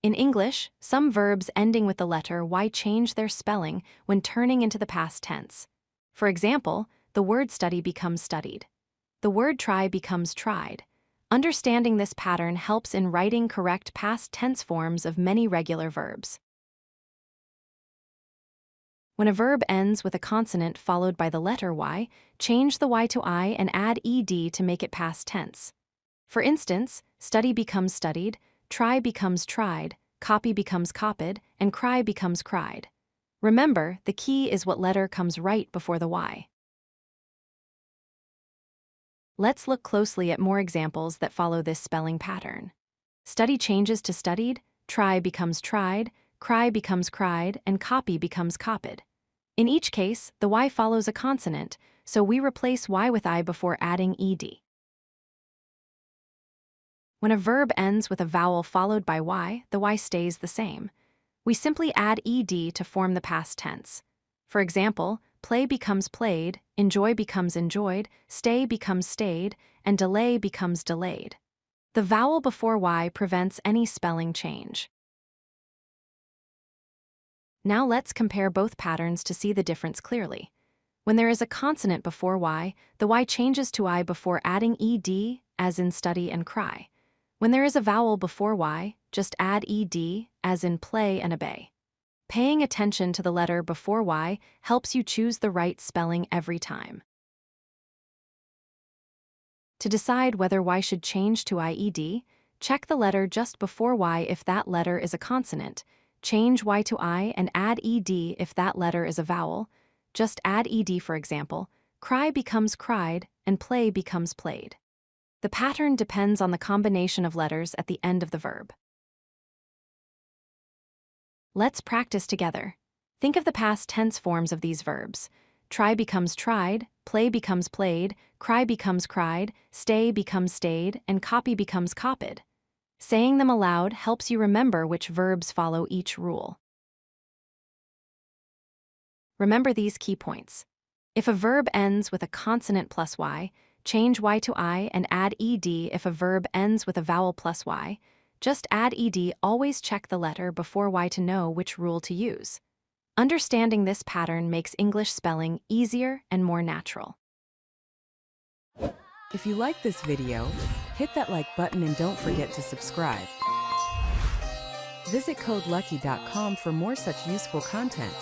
In English, some verbs ending with the letter Y change their spelling when turning into the past tense. For example, the word study becomes studied. The word try becomes tried. Understanding this pattern helps in writing correct past tense forms of many regular verbs. When a verb ends with a consonant followed by the letter Y, change the Y to I and add ED to make it past tense. For instance, study becomes studied, try becomes tried, copy becomes copied, and cry becomes cried. Remember, the key is what letter comes right before the Y. Let's look closely at more examples that follow this spelling pattern. Study changes to studied, try becomes tried, cry becomes cried, and copy becomes copied. In each case, the Y follows a consonant, so we replace Y with I before adding ED. When a verb ends with a vowel followed by Y, the Y stays the same. We simply add ED to form the past tense. For example, play becomes played, enjoy becomes enjoyed, stay becomes stayed, and delay becomes delayed. The vowel before Y prevents any spelling change. Now let's compare both patterns to see the difference clearly. When there is a consonant before Y, the Y changes to I before adding ED, as in study and cry. When there is a vowel before Y, just add ED, as in play and obey. Paying attention to the letter before Y helps you choose the right spelling every time. To decide whether Y should change to IED, check the letter just before Y if that letter is a consonant, change Y to I and add ED if that letter is a vowel. Just add ED, for example, cry becomes cried and play becomes played. The pattern depends on the combination of letters at the end of the verb. Let's practice together. Think of the past tense forms of these verbs. Try becomes tried, play becomes played, cry becomes cried, stay becomes stayed, and copy becomes copied. Saying them aloud helps you remember which verbs follow each rule. Remember these key points. If a verb ends with a consonant plus Y, change Y to I and add ED if a verb ends with a vowel plus Y. Just add ED, always check the letter before Y to know which rule to use. Understanding this pattern makes English spelling easier and more natural. If you like this video, hit that like button and don't forget to subscribe. Visit codelucky.com for more such useful content.